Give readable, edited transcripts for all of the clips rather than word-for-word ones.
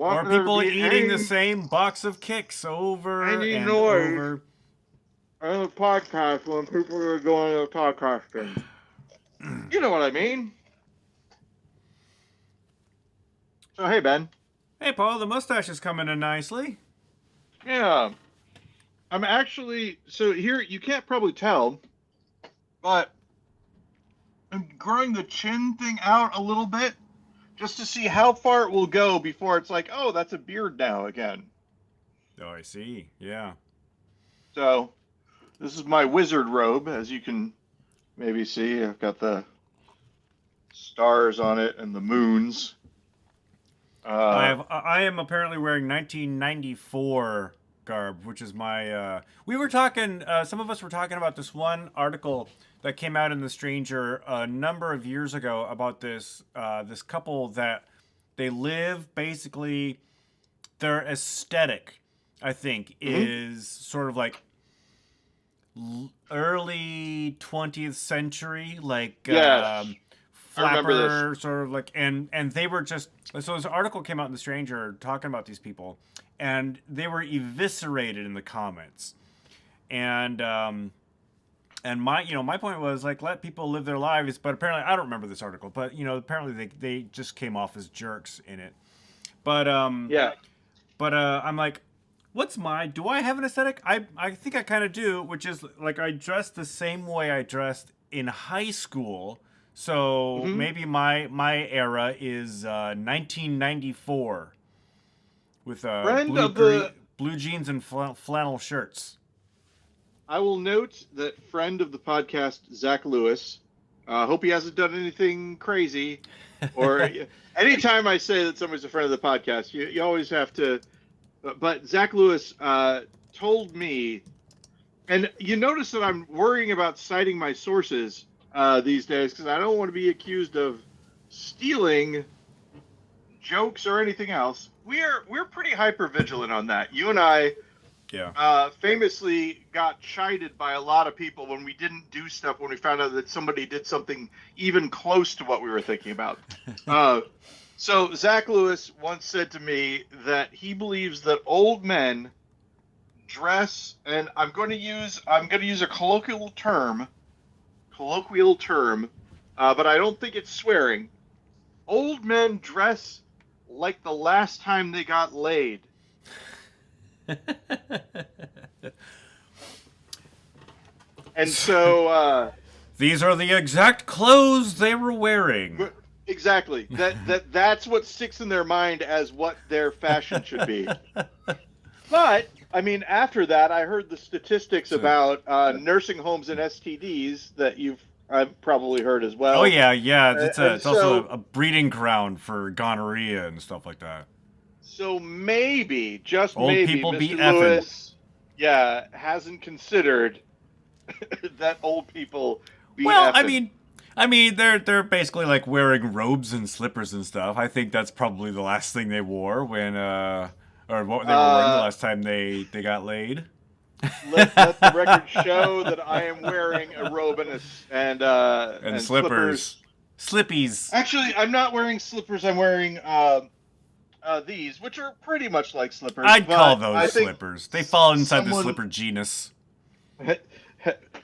Or want there to people be eating the same box of kicks over any and noise over. on the podcast when people are going to podcasting. You know what I mean. So hey, Ben. Hey, Paul, the mustache is coming in nicely. Yeah, I'm actually so here. You can't probably tell, but I'm growing the chin thing out a little bit just to see how far it will go before it's like, oh, that's a beard now again. Oh, I see. Yeah. So this is my wizard robe, as you can maybe see. I've got the stars on it and the moons. I am apparently wearing 1994 garb, which is my. We were talking. Some of us were talking about this one article that came out in the Stranger a number of years ago about this couple that they live basically. Their aesthetic, I think, Mhm. is sort of like early 20th century, like Yes, I remember this. flapper sort of like, and they were just, so this article came out in the Stranger talking about these people, and they were eviscerated in the comments, and my, my point was like, let people live their lives, but apparently I don't remember this article, but apparently they just came off as jerks in it, but Yeah. I'm like, what's my? Do I have an aesthetic? I think I kind of do, which is like I dress the same way I dressed in high school. So Hmm. maybe my era is 1994 with Friend of the, blue jeans and flannel shirts. I will note that friend of the podcast, Zach Lewis. Hope he hasn't done anything crazy. Or anytime I say that somebody's a friend of the podcast, you always have to. But Zach Lewis told me, and you notice that I'm worrying about citing my sources these days because I don't want to be accused of stealing jokes or anything else. We're pretty hyper vigilant on that. You and I Yeah. famously got chided by a lot of people when we didn't do stuff when we found out that somebody did something even close to what we were thinking about. Uh, so Zach Lewis once said to me that he believes that old men dress, and I'm going to use a colloquial term, but I don't think it's swearing. Old men dress like the last time they got laid. And so These are the exact clothes they were wearing. exactly that's what sticks in their mind as what their fashion should be. But I mean, after that, I heard the statistics So, about nursing homes and STDs that I've probably heard as oh well. yeah, yeah. And It's also so a breeding ground for gonorrhea and stuff like that. so maybe, just Old maybe, people Mr. be effing. Lewis, yeah, hasn't considered that old people be Well, effing. they're basically like wearing robes and slippers and stuff. I think that's probably the last thing they wore when or what they were wearing the Uh, last time they got laid. let the record show that I am wearing a robe And and slippers, slippers. slippies. Actually, I'm not wearing slippers. I'm wearing these, which are pretty much like slippers, I'd call but those I think slippers. They fall inside the someone slipper genus.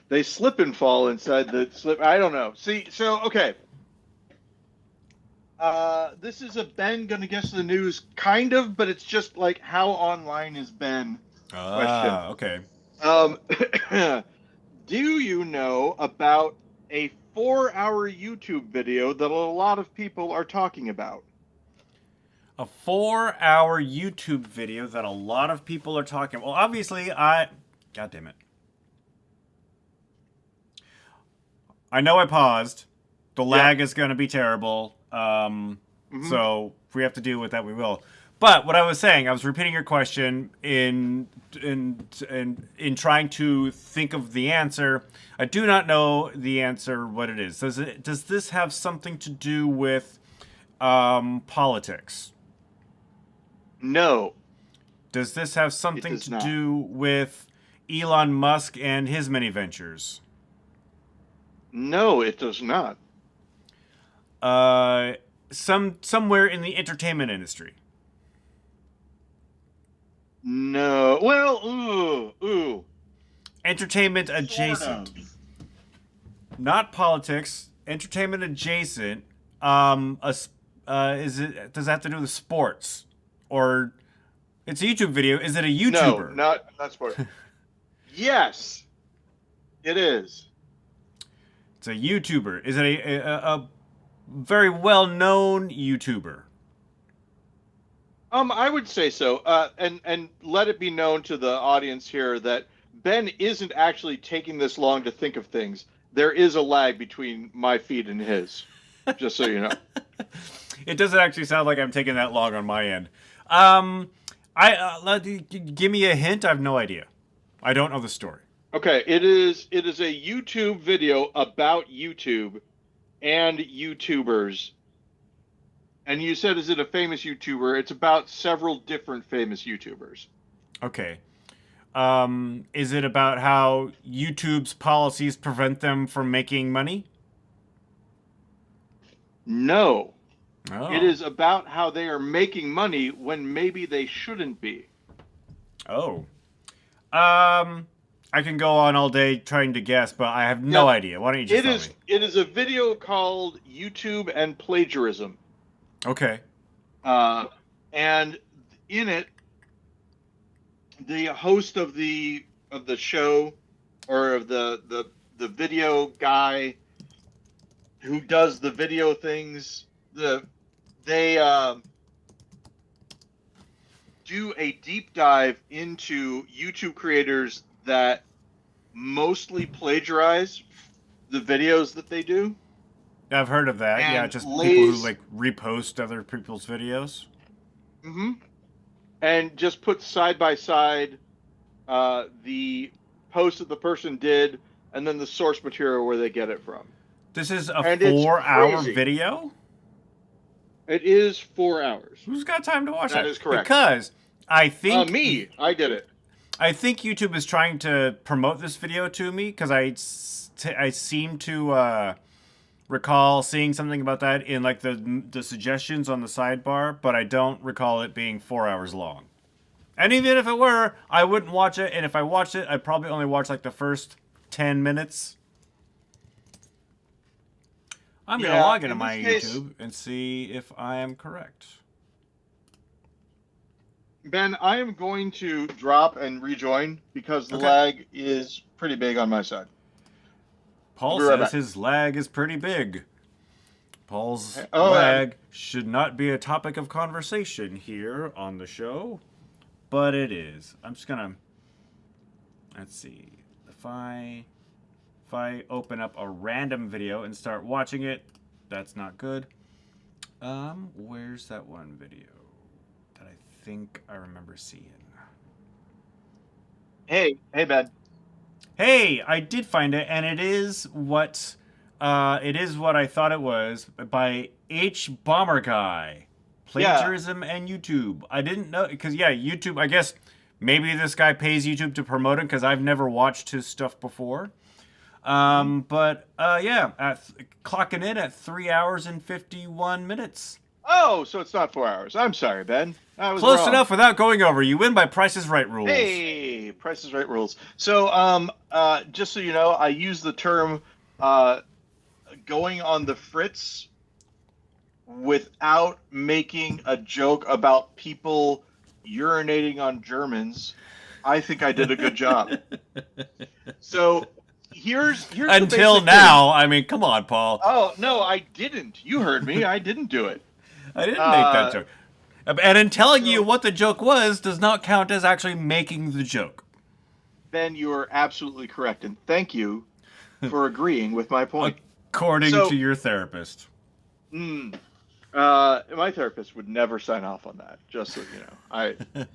they slip and fall inside the slip. I don't know. See, so okay. This is a Ben gonna guess the news, kind of, but it's just like how online is Ben question. Ah, okay. Um, do you know about a 4-hour YouTube video that a lot of people are talking about? A 4-hour YouTube video that a lot of people are talking. Well, obviously, God damn it. I know I paused. The Yeah. lag is going to be terrible. Hmm. So if we have to deal with that, we will. But what I was saying, I was repeating your question in trying to think of the answer. I do not know the answer. What it is? Does this have something to do with politics? No, Does this have it something does to not. do with Elon Musk and his many ventures? No, it does not. Uh, somewhere in the entertainment industry. No. Well, ooh. Entertainment Sort adjacent. of. Not politics. Entertainment adjacent. Is it? Does it have to do with sports? Or it's a YouTube video. Is it a No, YouTuber? not sport. Yes, it is. It's a YouTuber. Is it a very well-known YouTuber? I would say so. And let it be known to the audience here that Ben isn't actually taking this long to think of things. There is a lag between my feed and his, just so you know. It doesn't actually sound like I'm taking that long on my end. Give me a hint. I have no idea. I don't know the story. Okay, it is a YouTube video about YouTube and YouTubers. And you said, is it a famous YouTuber? It's about several different famous YouTubers. Okay. Is it about how YouTube's policies prevent them from making money? No. Oh. It is about how they are making money when maybe they shouldn't be. Oh. I can go on all day trying to guess, but I have no idea. Why don't you just tell me? It is a video called YouTube and Plagiarism. Okay. And in it, the host of the show, or of the video guy who does the video things, they do a deep dive into YouTube creators that mostly plagiarize the videos that they do. I've heard of that. And yeah, just people who like repost other people's videos. Mm-hmm. And just put side by side the post that the person did and then the source material where they get it from. This is a And 4-hour crazy. video? It is 4 hours. Who's got time to watch that? That is correct. Because I think me. I did it. I think YouTube is trying to promote this video to me because I seem to recall seeing something about that in like the suggestions on the sidebar, but I don't recall it being 4 hours long. And even if it were, I wouldn't watch it. And if I watched it, I'd probably only watch like the first 10 minutes. I'm going to log into my YouTube and see if I am correct. Ben, I am going to drop and rejoin because the lag is pretty big on my side. Paul says his lag is pretty big. Paul's lag should not be a topic of conversation here on the show, but it is. I'm just gonna, let's see, if I open up a random video and start watching it, that's not good. Where's that one video that I think I remember seeing? Hey Ben. Hey, I did find it, and it is what I thought it was, by H Bomber Guy, plagiarism and YouTube. I didn't know because YouTube. I guess maybe this guy pays YouTube to promote it because I've never watched his stuff before. Clocking in at 3 hours and 51 minutes. Oh, so it's not 4 hours. I'm sorry, Ben. I was Close wrong. enough without going over. You win by Price is Right rules. Hey, Price is Right rules. So, just so you know, I use the term going on the fritz without making a joke about people urinating on Germans. I think I did a good job. So, here's until now. I mean, come on, Paul. Oh no, I didn't. You heard me. I didn't do it. I didn't make that joke. And in telling you what the joke was does not count as actually making the joke. Ben, you are absolutely correct, and thank you for agreeing with my point. According to your therapist. My therapist would never sign off on that, just so you know.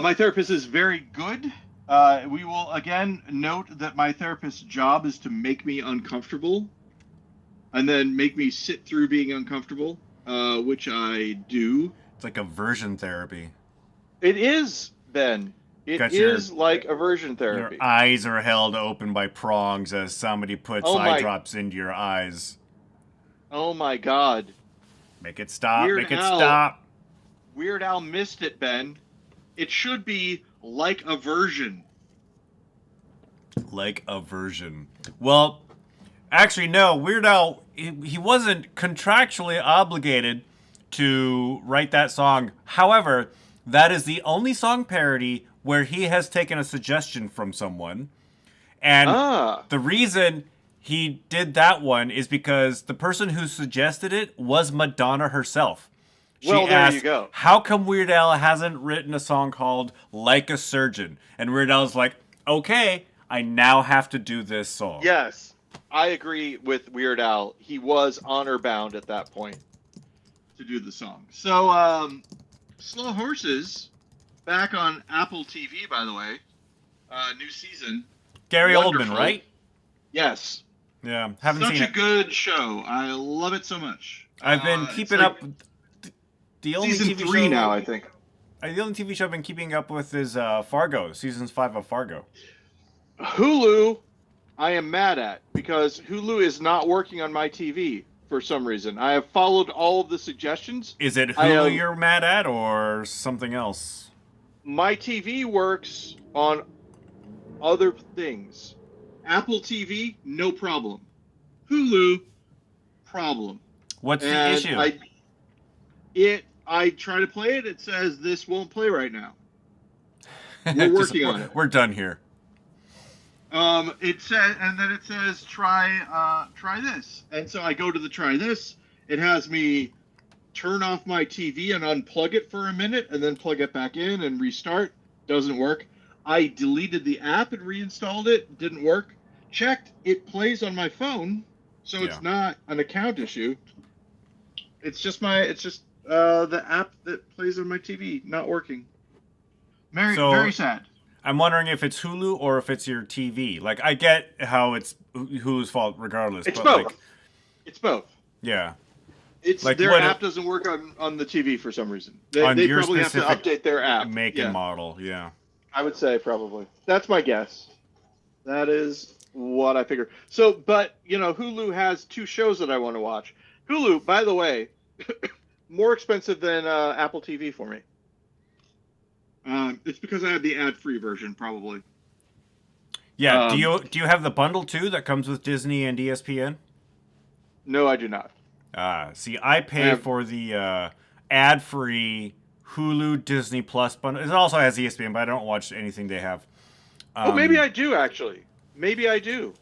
My therapist is very good. We will again note that my therapist's job is to make me uncomfortable and then make me sit through being uncomfortable, which I do. It's like aversion therapy. It is, Ben. It is like aversion therapy. Your eyes are held open by prongs as somebody puts eye drops into your eyes. Oh my God. Make it stop. Make it stop. Weird Al missed it, Ben. It should be like a version. Like a version. Well, actually, no. Weird Al, he wasn't contractually obligated to write that song. However, that is the only song parody where he has taken a suggestion from someone. And the reason he did that one is because the person who suggested it was Madonna herself. She Well, there asked, you go. how come Weird Al hasn't written a song called Like a Surgeon? And Weird Al's like, okay, I now have to do this song. Yes, I agree with Weird Al. He was honor bound at that point to do the song. So, Slow Horses, back on Apple TV, by the way, new season. Gary Wonderful. Oldman, right? Yes. Yeah, haven't Such seen a it. good show. I love it so much. I've been keeping up. The only Season TV 3 show now, I think. The only TV show I've been keeping up with is Fargo, seasons 5 of Fargo. Hulu, I am mad at because Hulu is not working on my TV for some reason. I have followed all of the suggestions. Is it Hulu you're mad at or something else? My TV works on other things. Apple TV, no problem. Hulu, problem. What's the issue? I try to play it. It says this won't play right now. We're working on it. We're done here. It says, and then it says try this, and so I go to the try this. It has me turn off my TV and unplug it for a minute, and then plug it back in and restart. Doesn't work. I deleted the app and reinstalled it. Didn't work. Checked. It plays on my phone, so it's not an account issue. It's just the app that plays on my TV not working. Very sad. I'm wondering if it's Hulu or if it's your TV. Like, I get how it's Hulu's fault regardless. It's but both. Like, it's both. Yeah. It's like their app doesn't work on the TV for some reason. They probably have to update their app. Make and model, yeah. I would say probably. That's my guess. That is what I figure. So, but, Hulu has 2 shows that I want to watch. Hulu, by the way, more expensive than Apple TV for me. It's because I have the ad-free version, probably. Yeah. Do you have the bundle too that comes with Disney and ESPN? No, I do not. See, I pay for the ad-free Hulu Disney Plus bundle. It also has ESPN, but I don't watch anything they have. Maybe I do actually. Maybe I do.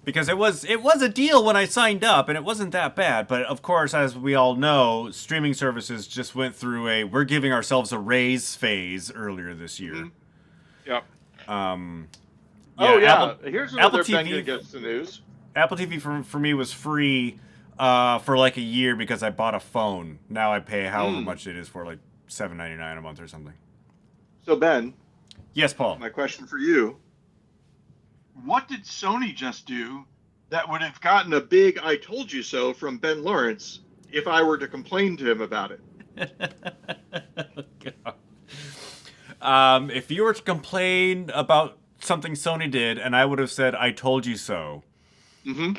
Because it was a deal when I signed up, and it wasn't that bad. But of course, as we all know, streaming services just went through we're giving ourselves a raise phase earlier this year. Mm-hmm. Yep. Here's another thing that gets the news. Apple TV for me was free for like a year because I bought a phone. Now I pay however much it is for, like $7.99 a month or something. So Ben. Yes, Paul. My question for you. What did Sony just do that would have gotten a big "I told you so" from Ben Lawrence if I were to complain to him about it? If you were to complain about something Sony did, and I would have said, "I told you so." Mm-hmm.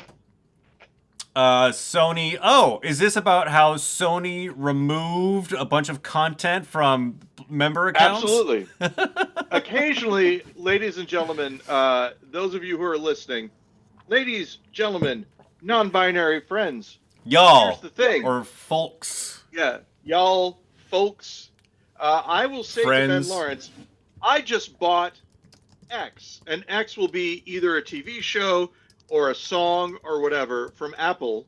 Sony. Oh, is this about how Sony removed a bunch of content from member accounts? Absolutely. Occasionally, ladies and gentlemen, those of you who are listening, ladies, gentlemen, non-binary friends, y'all, here's the thing. Or folks. Yeah, y'all, folks. I will say friends. To Ben Lawrence, I just bought X, and X will be either a TV show or a song or whatever from Apple.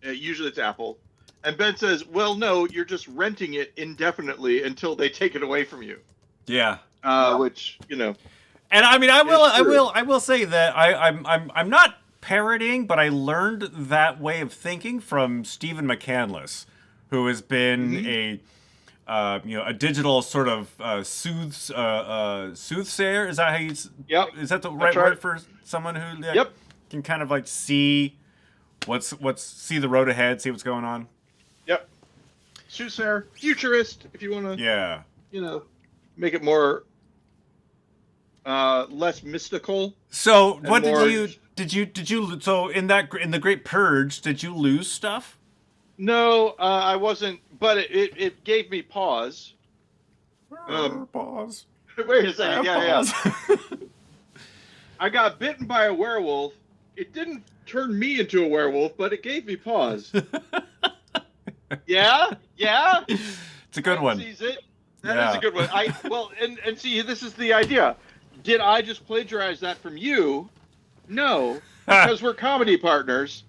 Usually it's Apple. And Ben says, well, no, you're just renting it indefinitely until they take it away from you. Yeah. Which, And I mean, I will say that I'm not parroting, but I learned that way of thinking from Stephen McCandless, who has been a digital sort of soothsayer. Is that how you? Yep. Is that the right word for someone who can kind of like see see the road ahead, see what's going on? Yep. Soothsayer, futurist, if you want to. Yeah. Make it more less mystical. So what did you so in the Great Purge, did you lose stuff? No, I wasn't, but it gave me pause. Pause. Wait a second. Yeah. Pause. I got bitten by a werewolf. It didn't turn me into a werewolf, but it gave me pause. Yeah. It's a good one. Sees it. That is a good one. And see, this is the idea. Did I just plagiarize that from you? No, because we're comedy partners.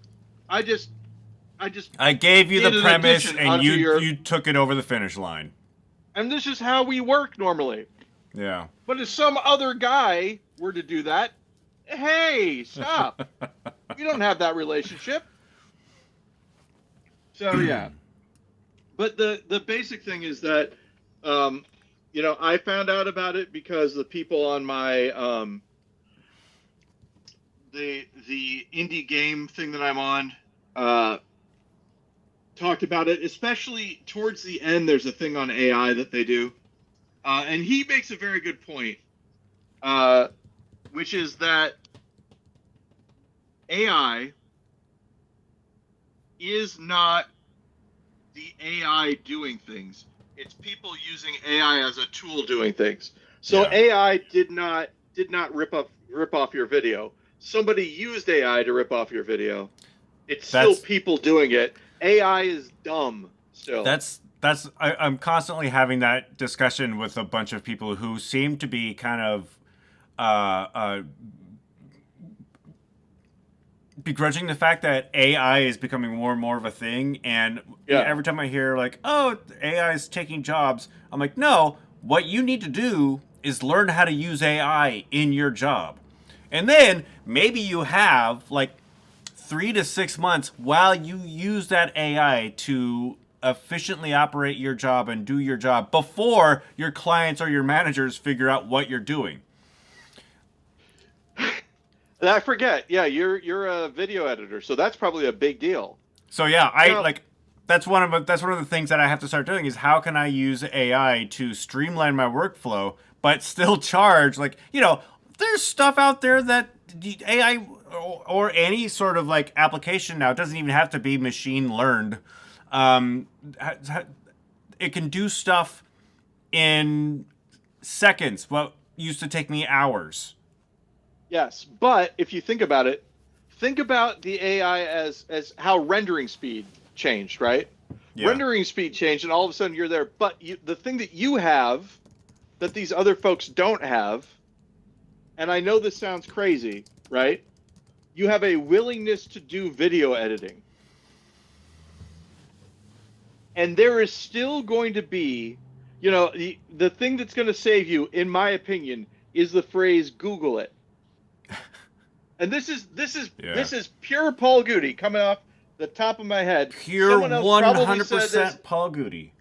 I gave you the premise, and you took it over the finish line. And this is how we work normally. Yeah. But if some other guy were to do that, hey, stop. We don't have that relationship. So yeah. But the basic thing is that, I found out about it because the people on my the indie game thing that I'm on talked about it. Especially towards the end, there's a thing on AI that they do, and he makes a very good point, which is that AI is not the AI doing things. It's people using AI as a tool doing things. So yeah. AI did not rip off your video. Somebody used AI to rip off your video. It's still people doing it. AI is dumb still. I'm constantly having that discussion with a bunch of people who seem to be kind of begrudging the fact that AI is becoming more and more of a thing, and every time I hear like, oh, AI is taking jobs, I'm like, no, what you need to do is learn how to use AI in your job. And then maybe you have like 3 to 6 months while you use that AI to efficiently operate your job and do your job before your clients or your managers figure out what you're doing. I forget. Yeah, you're a video editor, so that's probably a big deal. So yeah, that's one of the things that I have to start doing is how can I use AI to streamline my workflow, but still charge there's stuff out there that AI or any sort of like application now, it doesn't even have to be machine learned. It can do stuff in seconds what used to take me hours. Yes, but if you think about it, think about the AI as how rendering speed changed, right? Yeah. Rendering speed changed, and all of a sudden you're there. But the thing that you have that these other folks don't have, and I know this sounds crazy, right? You have a willingness to do video editing. And there is still going to be, the thing that's going to save you, in my opinion, is the phrase "Google it." And this is pure Paul Goody coming off the top of my head. Pure 100% Paul Goody.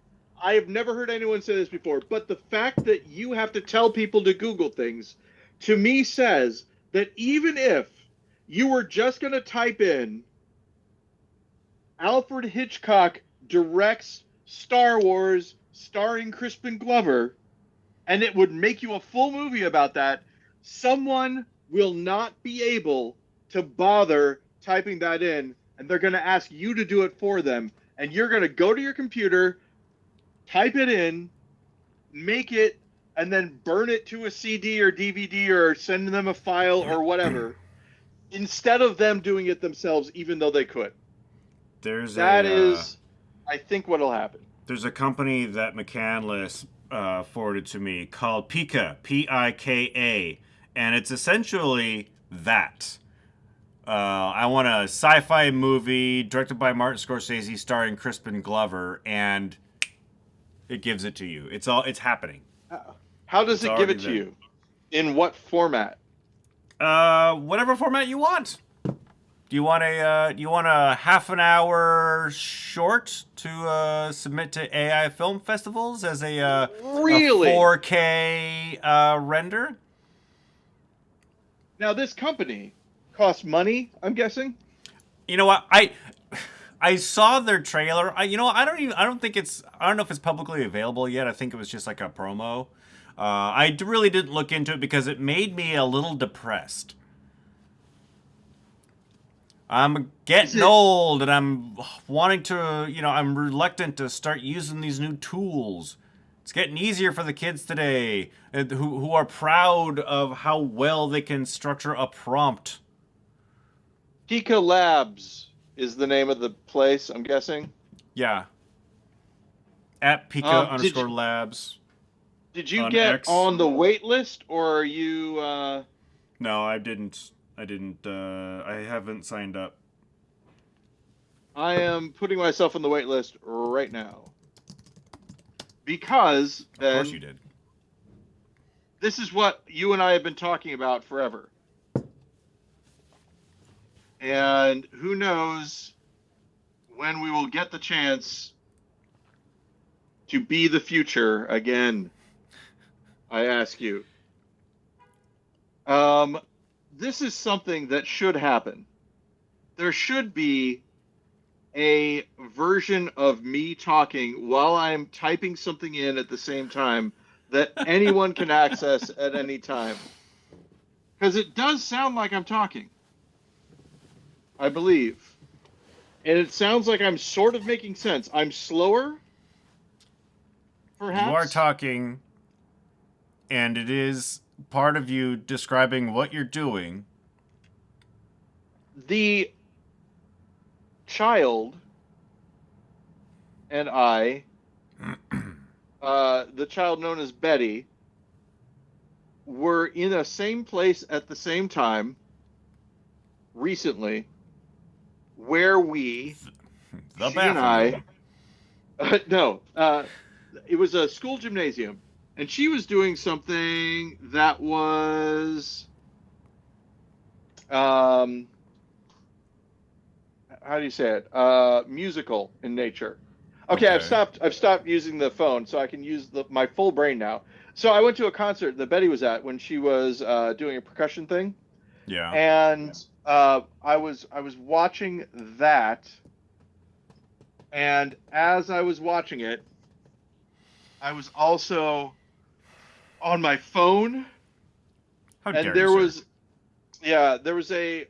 I have never heard anyone say this before, but the fact that you have to tell people to Google things, to me says that even if you were just going to type in Alfred Hitchcock directs Star Wars starring Crispin Glover, and it would make you a full movie about that, someone will not be able to bother typing that in, and they're going to ask you to do it for them. And you're going to go to your computer, type it in, make it, and then burn it to a CD or DVD or send them a file or whatever, instead of them doing it themselves, even though they could. That is, I think, what'll happen. There's a company that McCandless forwarded to me called Pika, Pika, and it's essentially that. I want a sci-fi movie directed by Martin Scorsese starring Crispin Glover, and it gives it to you. It's happening. How does it give it to you? In what format? Whatever format you want. Do you want a half an hour short to submit to AI film festivals as a 4K render? Now this company costs money, I'm guessing. You know what? I saw their trailer. I don't know if it's publicly available yet. I think it was just like a promo. I really didn't look into it because it made me a little depressed. I'm getting old, and I'm wanting to, I'm reluctant to start using these new tools. It's getting easier for the kids today who are proud of how well they can structure a prompt. Pika Labs is the name of the place, I'm guessing. Yeah. At Pika Did _labs. Did you on get X. on the wait list, or are you? No, I didn't. I haven't signed up. I am putting myself on the wait list right now because Of course you did. This is what you and I have been talking about forever. And who knows when we will get the chance to be the future again, I ask you. This is something that should happen. There should be a version of me talking while I'm typing something in at the same time that anyone can access at any time. Because it does sound like I'm talking, I believe. And it sounds like I'm sort of making sense. I'm slower, perhaps. You are talking, and it is part of you describing what you're doing. The child and I, the child known as Betty, were in the same place at the same time recently, where we, The she and bathroom. it was a school gymnasium, and she was doing something that was, how do you say it? Musical in nature. Okay, I've stopped using the phone, so I can use my full brain now. So I went to a concert that Betty was at when she was doing a percussion thing. Yeah. And I was watching that, and as I was watching it, I was also on my phone. How and dare there you, was, sir. yeah, there was a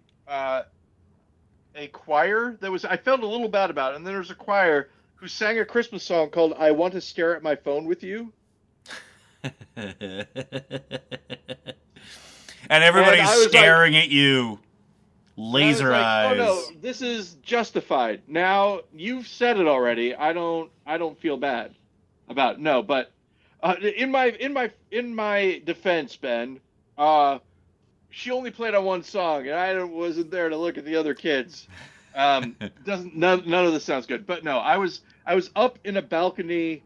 choir that was. I felt a little bad about it, and then there was a choir who sang a Christmas song called "I Want to Stare at My Phone with You." And everybody's staring at you. Laser eyes. Oh no, this is justified. Now you've said it already. I don't feel bad about it. No, but in my defense, Ben, she only played on one song, and I wasn't there to look at the other kids. None of this sounds good. But no, I was up in a balcony,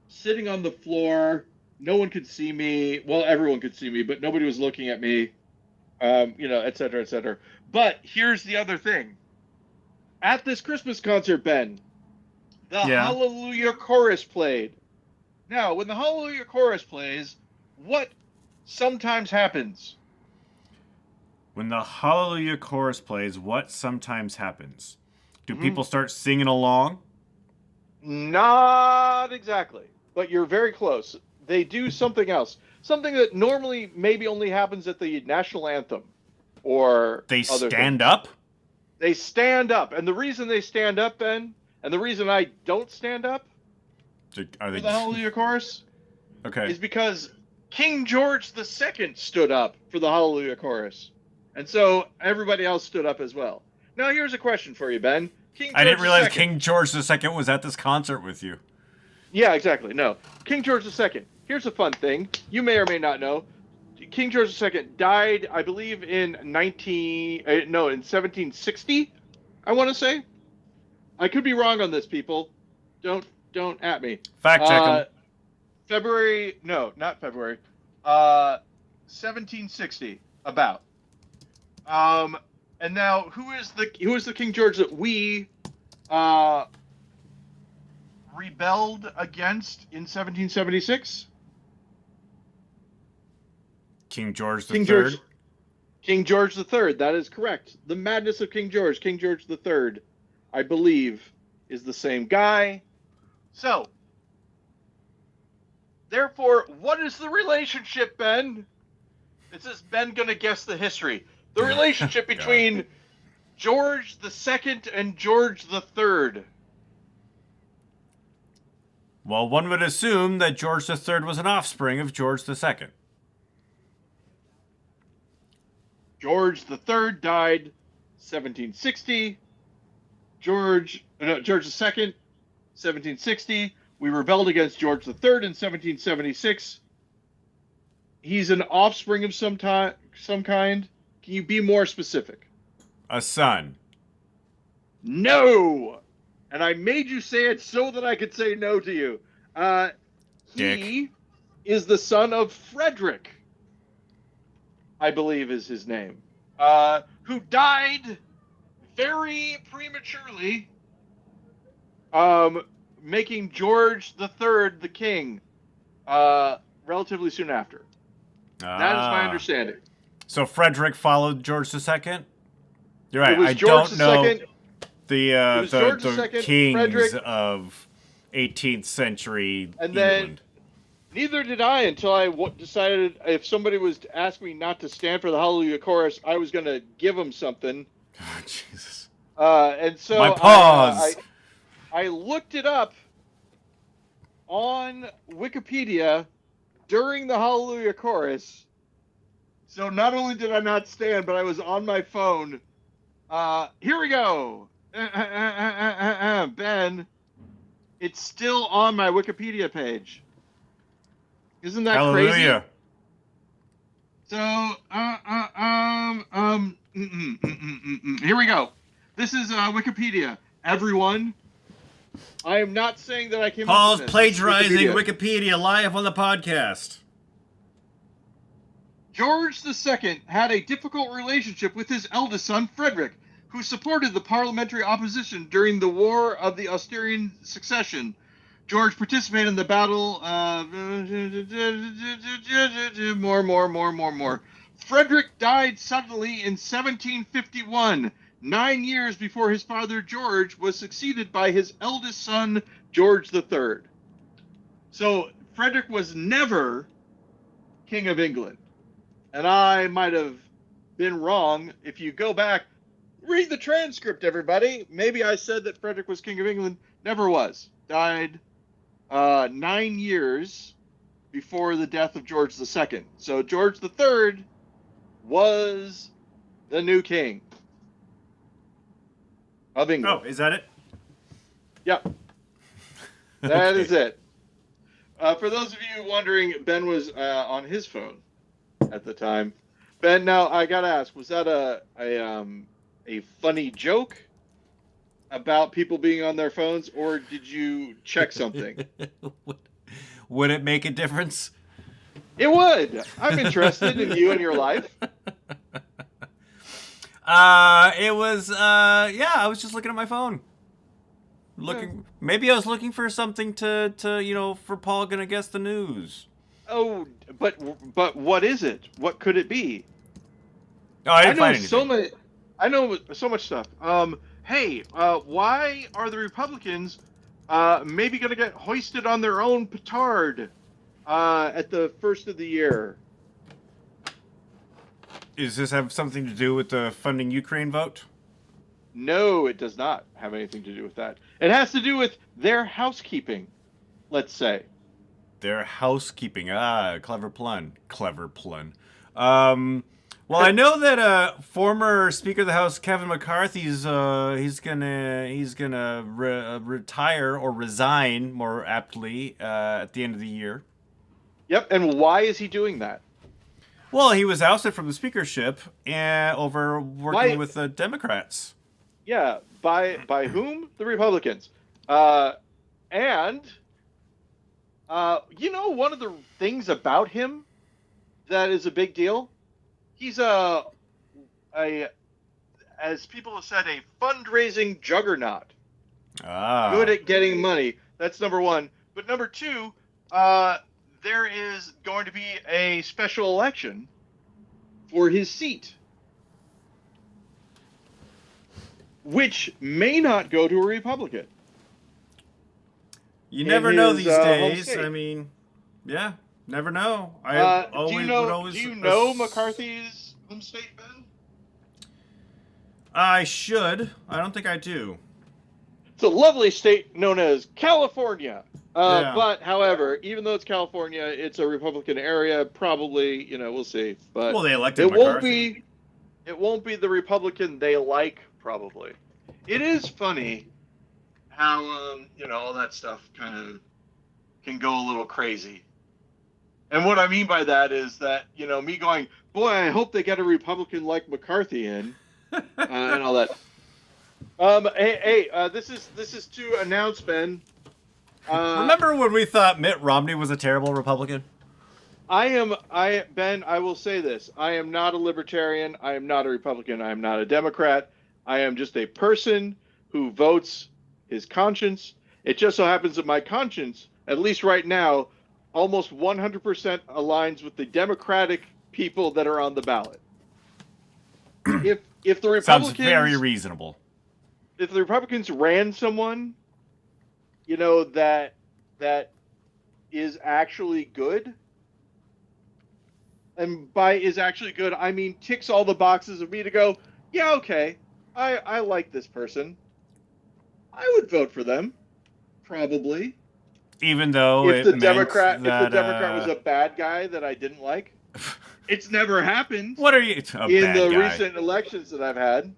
sitting on the floor. No one could see me. Well, everyone could see me, but nobody was looking at me. Et cetera, et cetera. But here's the other thing. At this Christmas concert, Ben, the Hallelujah Chorus played. Now, when the Hallelujah Chorus plays, what sometimes happens? When the Hallelujah Chorus plays, what sometimes happens? Do people start singing along? Not exactly, but you're very close. They do something else. Something that normally maybe only happens at the national anthem or They other stand things. up? They stand up. And the reason they stand up, Ben, and the reason I don't stand up Are they for the Hallelujah Chorus Okay. is because King George II stood up for the Hallelujah Chorus. And so everybody else stood up as well. Now here's a question for you, Ben. I didn't realize King George II was at this concert with you. Yeah, exactly. No. King George II. Here's a fun thing. You may or may not know. King George II died, I believe, in 1760, I want to say. I could be wrong on this, people. Don't at me. Fact check him. February, no, not February. 1760, about. And now, who is the King George that we rebelled against in 1776? King George III? King George III, that is correct. The madness of King George III, I believe, is the same guy. So, therefore, what is the relationship, Ben? This is Ben gonna guess the history. The relationship between George II and George III. Well, one would assume that George III was an offspring of George II. George III died 1760. George II, 1760. We rebelled against George III in 1776. He's an offspring of some kind. Can you be more specific? A son. No. And I made you say it so that I could say no to you. He is the son of Frederick, I believe is his name, who died very prematurely, making George III the king relatively soon after. That is my understanding. So Frederick followed George II? You're right. It was I George don't know II. the kings Frederick, of 18th century and England. Then neither did I until I decided if somebody was to ask me not to stand for the Hallelujah Chorus, I was going to give them something. Oh, Jesus. And so My pause. I looked it up on Wikipedia during the Hallelujah Chorus. So not only did I not stand, but I was on my phone. Here we go. Ben, it's still on my Wikipedia page. Isn't that Hallelujah. crazy? So, here we go. This is Wikipedia. Everyone, I am not saying that I came Paul's up with this. plagiarizing Wikipedia live on the podcast. George II had a difficult relationship with his eldest son, Frederick, who supported the parliamentary opposition during the War of the Austrian Succession. George participated in the battle. More. Frederick died suddenly in 1751, 9 years before his father George was succeeded by his eldest son, George III. So Frederick was never King of England. And I might have been wrong. If you go back, read the transcript, everybody. Maybe I said that Frederick was King of England. Never was. Died 9 years before the death of George II. So George III was the new king of England. Oh, is that it? Yep. That is it. For those of you wondering, Ben was on his phone at the time. Ben, now I gotta ask, was that a funny joke about people being on their phones, or did you check something? Would it make a difference? It would. I'm interested in you and your life. It was I was just looking at my phone. Maybe I was looking for something to for Paul gonna guess the news. Oh, but what is it? What could it be? Oh, I didn't find anything. I know so much stuff. Hey, why are the Republicans maybe going to get hoisted on their own petard at the first of the year? Does this have something to do with the funding Ukraine vote? No, it does not have anything to do with that. It has to do with their housekeeping, let's say. Their housekeeping. Clever pun. Well, I know that former Speaker of the House Kevin McCarthy's he's gonna retire or resign, more aptly, at the end of the year. Yep, and why is he doing that? Well, he was ousted from the speakership over working with the Democrats. Yeah, by whom? The Republicans. And one of the things about him that is a big deal. He's as people have said, a fundraising juggernaut. Good at getting money. That's number one. But number two, there is going to be a special election for his seat, which may not go to a Republican. You never know these days. I mean, yeah. Never know. Do you know McCarthy's home state, Ben? I should. I don't think I do. It's a lovely state known as California. Yeah. But, however, even though it's California, it's a Republican area. Probably, we'll see. But Well, they elected it won't McCarthy. be. It won't be the Republican they like. Probably. It is funny how all that stuff kind of can go a little crazy. And what I mean by that is that me going, boy, I hope they get a Republican like McCarthy in, and all that. This is to announce, Ben. Remember when we thought Mitt Romney was a terrible Republican? Ben, I will say this. I am not a libertarian. I am not a Republican. I am not a Democrat. I am just a person who votes his conscience. It just so happens that my conscience, at least right now, almost 100% aligns with the Democratic people that are on the ballot. If the Republicans Sounds very reasonable. If the Republicans ran someone, that is actually good, and by is actually good, I mean ticks all the boxes of me to go, yeah, okay, I like this person. I would vote for them, probably. Even though if the Democrat was a bad guy that I didn't like. It's never happened. What are you in the recent elections that I've had?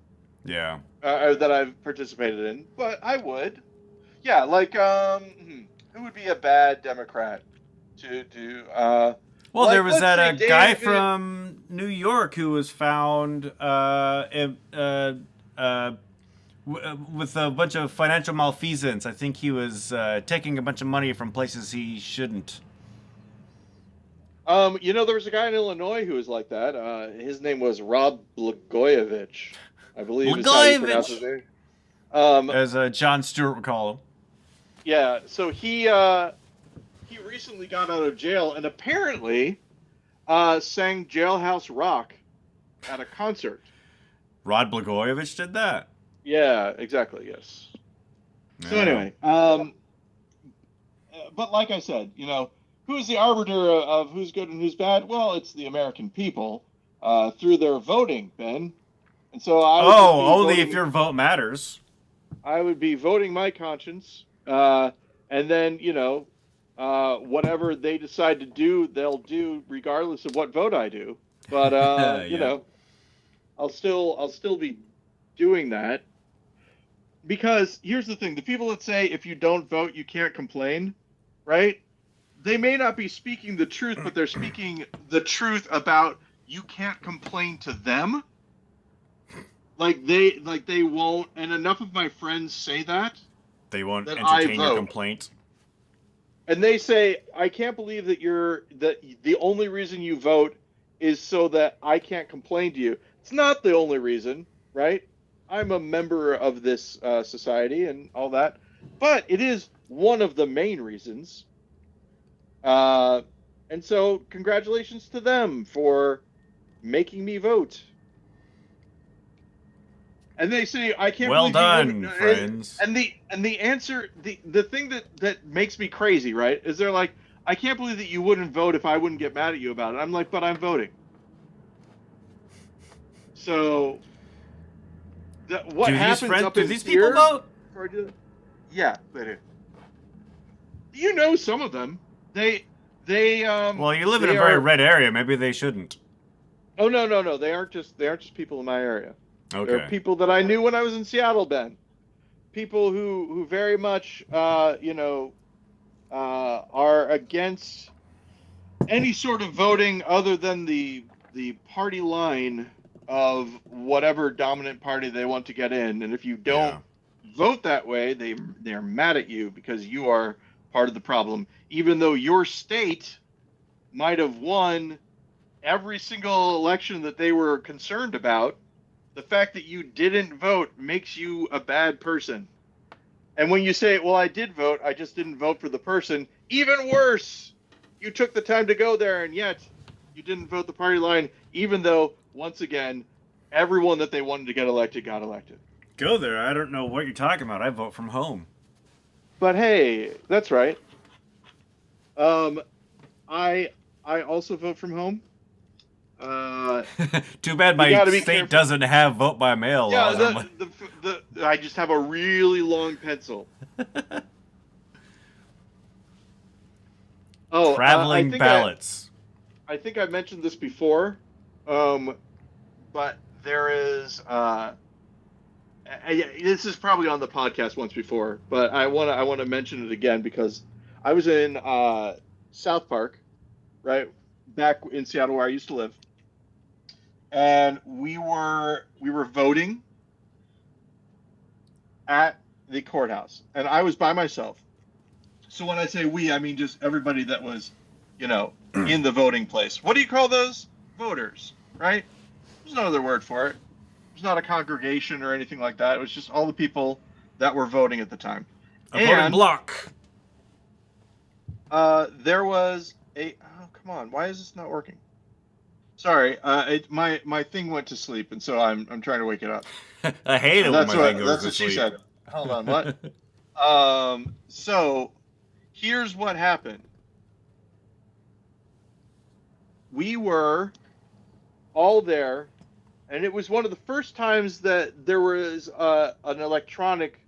Yeah. Or that I've participated in, but I would. Yeah, like who would be a bad Democrat to do? Well, like, there was that guy David from New York who was found with a bunch of financial malfeasance. I think he was taking a bunch of money from places he shouldn't. There was a guy in Illinois who was like that. His name was Rob Blagojevich, I believe is how you pronounce his name. As Jon Stewart would call him. Yeah, so he recently got out of jail and apparently sang Jailhouse Rock at a concert. Rod Blagojevich did that? Yeah, exactly, yes. Yeah. So anyway, but like I said, who's the arbiter of who's good and who's bad? Well, it's the American people through their voting, Ben. And so only if your vote matters. I would be voting my conscience, and then whatever they decide to do, they'll do regardless of what vote I do. But yeah. I'll still be doing that, because here's the thing: the people that say if you don't vote you can't complain, right? They may not be speaking the truth, but they're speaking the truth about you can't complain to them. Like they won't, and enough of my friends say that. They won't entertain your complaint. And they say, I can't believe that the only reason you vote is so that I can't complain to you. It's not the only reason, right? I'm a member of this society and all that, but it is one of the main reasons. And so congratulations to them for making me vote. And they say, I can't well believe done, you friends. And the answer, the thing that makes me crazy, right, is they're like, I can't believe that you wouldn't vote if I wouldn't get mad at you about it. I'm like, but I'm voting. So what happens up in here? Do these people vote? Yeah, they do. You know some of them. They well, you live in a very red area. Maybe they shouldn't. Oh no. They aren't just people in my area. Okay. There are people that I knew when I was in Seattle, Ben. People who very much are against any sort of voting other than the party line of whatever dominant party they want to get in. And if you don't vote that way, they're mad at you because you are part of the problem, even though your state might have won every single election that they were concerned about. The fact that you didn't vote makes you a bad person. And when you say, well, I did vote, I just didn't vote for the person, even worse. You took the time to go there, and yet you didn't vote the party line, even though, once again, everyone that they wanted to get elected got elected. Go there. I don't know what you're talking about. I vote from home. But hey, that's right. I also vote from home. Too bad my state doesn't have vote by mail. Yeah, I just have a really long pencil. Oh, Traveling ballots. I think I mentioned this before, but there is. This is probably on the podcast once before, but I want to mention it again because I was in South Park, right back in Seattle where I used to live, and we were voting at the courthouse, and I was by myself. So when I say we, I mean just everybody that was, in the voting place. What do you call those? Voters, right? There's no other word for it. There's not a congregation or anything like that. It was just all the people that were voting at the time. A voting block. There was a. Oh, come on! Why is this not working? Sorry, my thing went to sleep, and so I'm trying to wake it up. I hate it when my thing goes to sleep. That's what she said. Hold on, what? So here's what happened. We were all there, and it was one of the first times that there was an electronic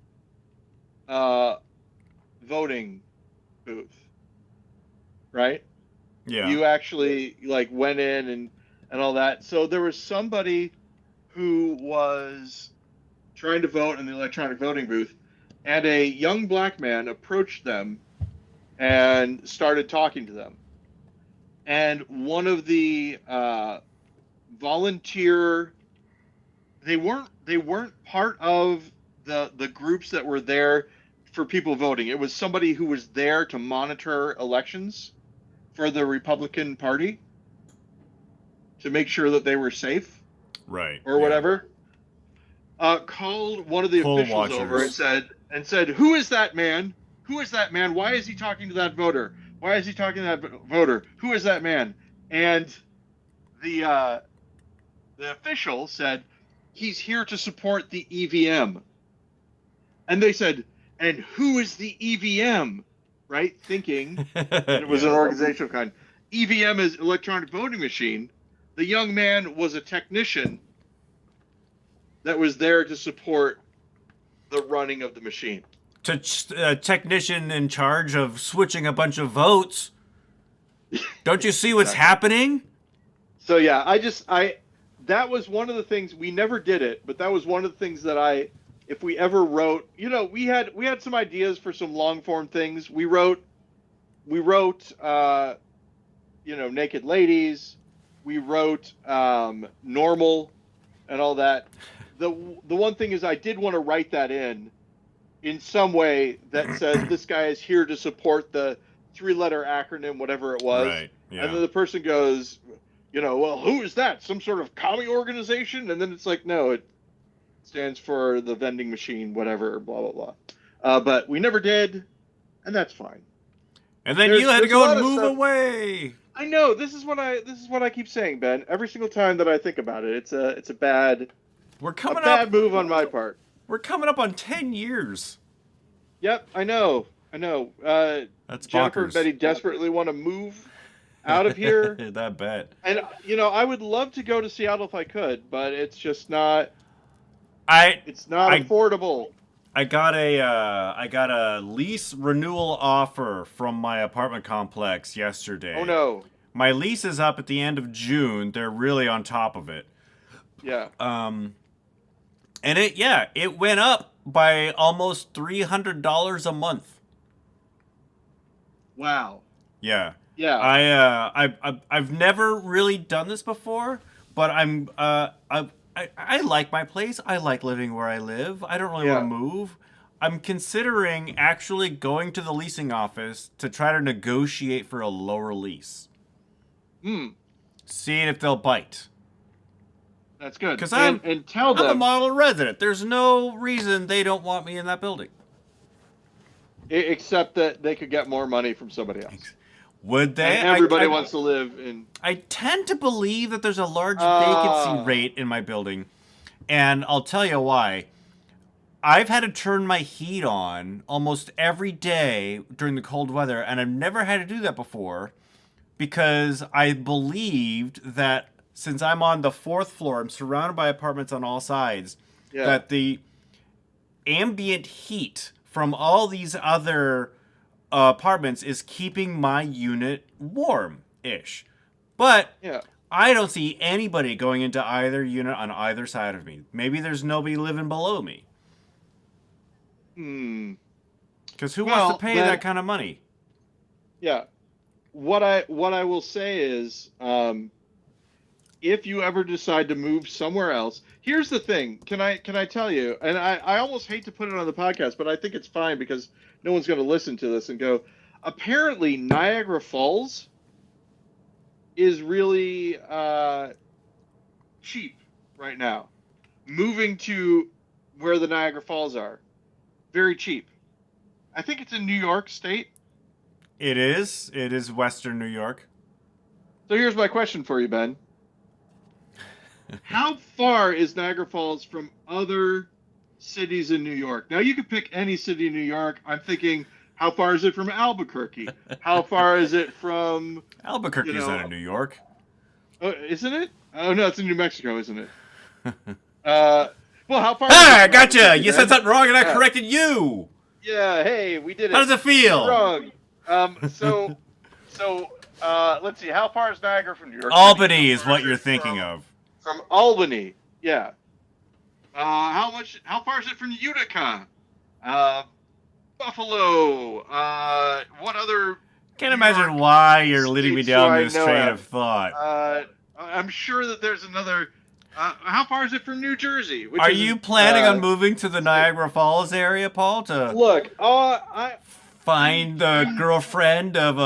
voting booth, right? Yeah. You actually went in and all that. So there was somebody who was trying to vote in the electronic voting booth, and a young black man approached them and started talking to them. And one of the volunteer, they weren't part of the groups that were there for people voting. It was somebody who was there to monitor elections for the Republican Party to make sure that they were safe, right, or whatever. Called one of the officials over and said, "Who is that man? Who is that man? Why is he talking to that voter? Why is he talking to that voter? Who is that man?" And the official said, "He's here to support the EVM." And they said, "And who is the EVM?" Right? Thinking that it was an organizational kind. EVM is electronic voting machine. The young man was a technician that was there to support the running of the machine. A technician in charge of switching a bunch of votes. Don't you see what's happening? So yeah, that was one of the things, we never did it, but that was one of the things that if we ever wrote, we had some ideas for some long form things. We wrote Naked Ladies, we wrote Normal and all that. The one thing is I did want to write that in some way that says this guy is here to support the 3-letter acronym, whatever it was. Right. Yeah. And then the person goes, well, who is that? Some sort of commie organization? And then it's like, no, it stands for the vending machine, whatever, blah, blah, blah. But we never did, and that's fine. And then you had to go and move away. I know. This is what I keep saying, Ben. Every single time that I think about it, it's a bad move on my part. We're coming up on 10 years. Yep, I know. That's Jennifer bonkers. and Betty desperately want to move out of here. That bet. And I would love to go to Seattle if I could, but it's just not. It's not affordable. I got a lease renewal offer from my apartment complex yesterday. Oh no. My lease is up at the end of June. They're really on top of it. Yeah. And it went up by almost $300 a month. Wow. Yeah. Yeah. I've never really done this before, but I like my place. I like living where I live. I don't really want to move. I'm considering actually going to the leasing office to try to negotiate for a lower lease. Seeing if they'll bite. That's good. Because I'm a model resident. There's no reason they don't want me in that building. Except that they could get more money from somebody else. Would they? And everybody wants to live in... I tend to believe that there's a large vacancy rate in my building. And I'll tell you why. I've had to turn my heat on almost every day during the cold weather, and I've never had to do that before because I believed that since I'm on the 4th floor, I'm surrounded by apartments on all sides, that ambient heat from all these other apartments is keeping my unit warm-ish. But Yeah. I don't see anybody going into either unit on either side of me. Maybe there's nobody living below me. Because who wants to pay that kind of money? Yeah. What I will say is, if you ever decide to move somewhere else, here's the thing. Can I tell you? And I almost hate to put it on the podcast, but I think it's fine because no one's going to listen to this and go. Apparently, Niagara Falls is really cheap right now. Moving to where the Niagara Falls are, very cheap. I think it's in New York State. It is. It is Western New York. So here's my question for you, Ben. How far is Niagara Falls from other cities in New York? Now, you could pick any city in New York. I'm thinking, how far is it from Albuquerque? How far is it from... Albuquerque's out of New York. Isn't it? Oh, no, it's in New Mexico, isn't it? Well, how far... Ah, I gotcha! You said something wrong and I corrected you! Yeah, hey, we did it. How does it feel? Wrong. So, let's see. How far is Niagara from New York? Albany is what you're thinking of. From Albany, yeah. How far is it from Utica? Buffalo. What other? Can't imagine why you're leading me down this train of thought. I'm sure that there's another. How far is it from New Jersey? Are you planning on moving to the Niagara Falls area, Paul, to look? I find the girlfriend of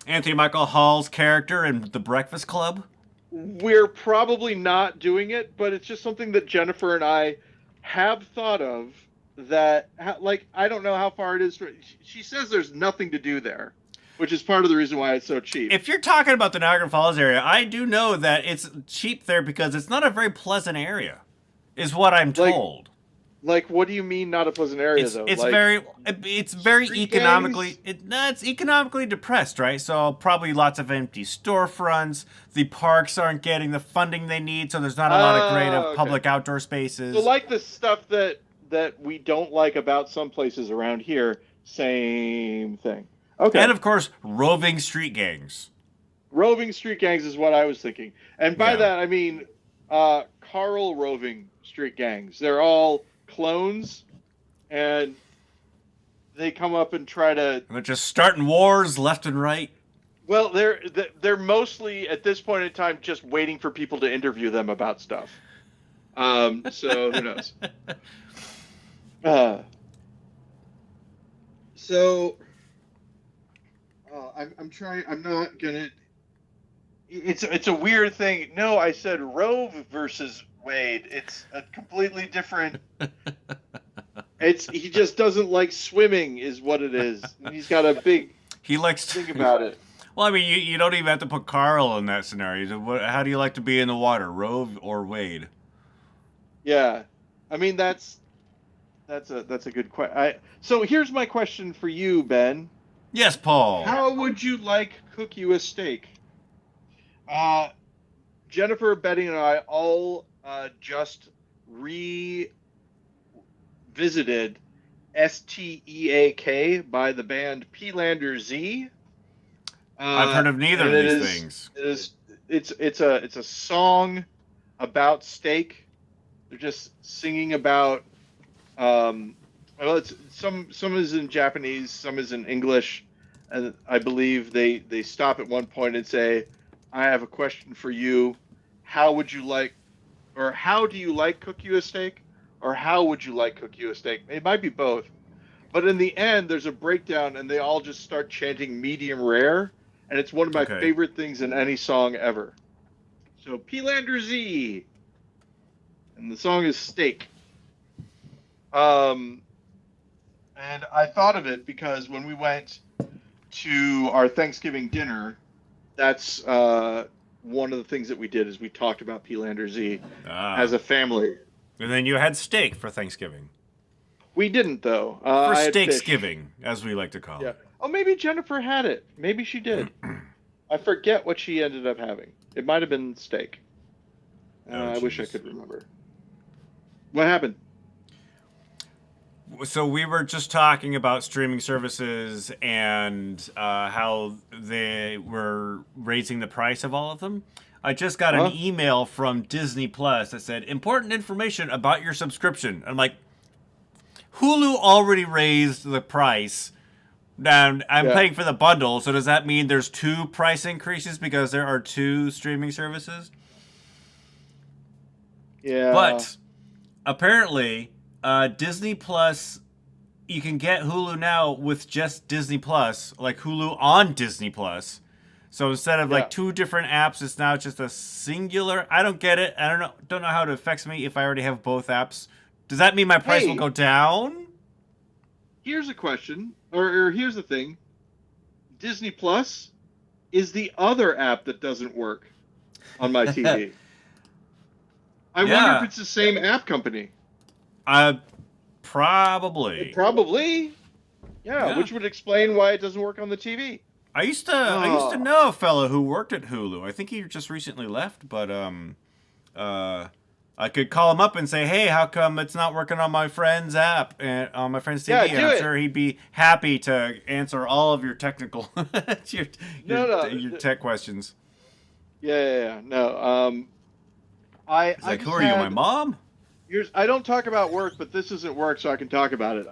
Anthony Michael Hall's character in The Breakfast Club? We're probably not doing it, but it's just something that Jennifer and I have thought of. That, like, I don't know how far it is. She says there's nothing to do there, which is part of the reason why it's so cheap. If you're talking about the Niagara Falls area, I do know that it's cheap there because it's not a very pleasant area, is what I'm told. Like, what do you mean not a pleasant area, though? It's very economically... It's economically depressed, right? So probably lots of empty storefronts. The parks aren't getting the funding they need, so there's not a lot of great public outdoor spaces. So like the stuff that we don't like about some places around here, same thing. Okay. And, of course, roving street gangs. Roving street gangs is what I was thinking. And by that, I mean Carl roving street gangs. They're all clones, and they come up and try to... And they're just starting wars left and right. Well, they're mostly, at this point in time, just waiting for people to interview them about stuff. So, who knows? I'm trying. I'm not gonna. It's a weird thing. No, I said Rove versus Wade. It's a completely different. He just doesn't like swimming, is what it is. He's got a big. He likes to think about it. Well, I mean, you don't even have to put Carl in that scenario. How do you like to be in the water, Rove or Wade? Yeah, I mean that's a good question. So here's my question for you, Ben. Yes, Paul. How would you like cook you a steak? Jennifer, Betty, and I all just revisited Steak by the band P-Lander Z. I've heard of neither of these things. It's a song about steak. They're just singing about. Well, some is in Japanese, some is in English, and I believe they stop at one point and say, "I have a question for you. How would you like, or how do you like cook you a steak, or how would you like cook you a steak?" It might be both, but in the end, there's a breakdown, and they all just start chanting medium rare, and it's one of my favorite things in any song ever. So P-Lander Z, and the song is Steak. And I thought of it because when we went to our Thanksgiving dinner, that's one of the things that we did is we talked about P-Lander Z as a family. And then you had steak for Thanksgiving. We didn't, though. For Steaksgiving, as we like to call it. Oh, maybe Jennifer had it. Maybe she did. I forget what she ended up having. It might have been steak. I wish I could remember. What happened? So we were just talking about streaming services and how they were raising the price of all of them. I just got an Huh? email from Disney Plus that said important information about your subscription. I'm like, Hulu already raised the price. And I'm Yeah. paying for the bundle, so does that mean there's two price increases because there are two streaming services? Yeah. But apparently, Disney Plus, you can get Hulu now with just Disney Plus, like Hulu on Disney Plus. So instead of Yeah. like two different apps, it's now just a singular. I don't get it. I don't know how it affects me if I already have both apps. Does that mean my price will Hey, go down? here's a question, or here's the thing. Disney Plus is the other app that doesn't work on my TV. I wonder if Yeah, it's the same app company. probably. Probably. Yeah, Yeah. which would explain why it doesn't work on the TV. I used to Oh, know a fellow who worked at Hulu. I think he just recently left, but I could call him up and say, "Hey, how come it's not working on my friend's app and on my friend's yeah, TV?" And do I'm it. sure he'd be happy to answer all of your technical your, No, your no. tech questions. Yeah. No. I He's I like, "Who just are you, my had mom?" here's I don't talk about work, but this isn't work, so I can talk about it.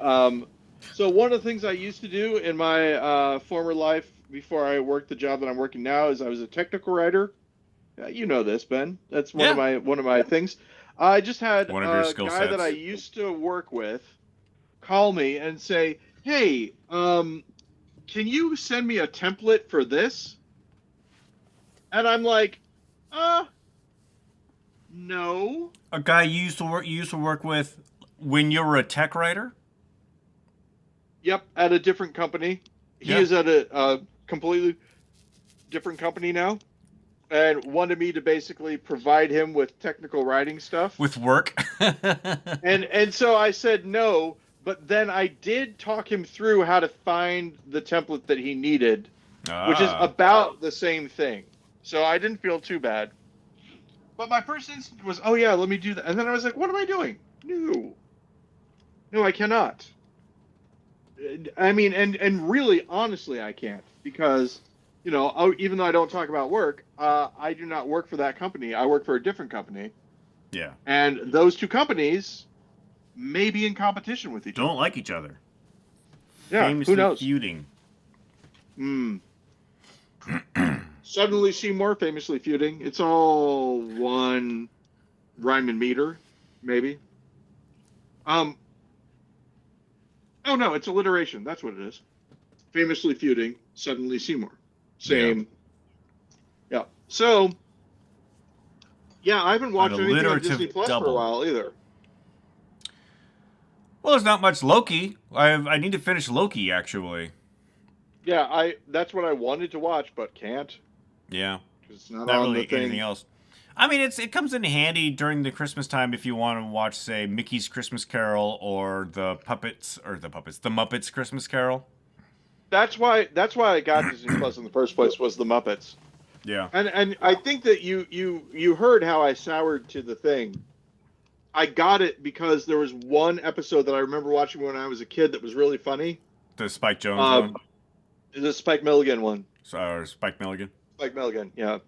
So one of the things I used to do in my former life before I worked the job that I'm working now is I was a technical writer. You know this, Ben. That's Yeah, one of my things. I just had one of your a skill guy that I sets. used to work with call me and say, "Hey, can you send me a template for this?" And I'm like, "Uh, no." A guy you used to work with when you were a tech writer. Yep, at a different company. He Yeah, is at a completely different company now, and wanted me to basically provide him with technical writing stuff. with work. And so I said no, but then I did talk him through how to find the template that he needed, which is Ah, about the same thing. So I didn't feel too bad. But my first instinct was, "Oh yeah, let me do that." And then I was like, "What am I doing?" No. No, I cannot. I mean, and really honestly I can't because even though I don't talk about work, I do not work for that company. I work for a different company. yeah. And those two companies may be in competition with each Don't other. like each other. Yeah, who Famously knows? feuding. Hmm. Suddenly Seymour famously feuding. It's all one rhyme and meter, maybe. Um. Oh no, it's alliteration. That's what it is. Famously feuding. Suddenly Seymour. Yeah. Same. Yeah. So yeah, I haven't An watched anything on Disney alliterative Plus for a double. while either. Well, there's not much Loki. I need to finish Loki actually. Yeah, I that's what I wanted to watch but can't Yeah, because it's not not on the really anything thing. else. I mean, it comes in handy during the Christmas time if you want to watch, say, Mickey's Christmas Carol or the Muppets Christmas Carol. That's why I got Disney Plus in the first place was the Muppets. Yeah. And I think that you heard how I soured to the thing. I got it because there was one episode that I remember watching when I was a kid that was really funny. The Spike Jones Uh, one. the Spike Milligan one. Or Spike Milligan. Spike Milligan, yeah.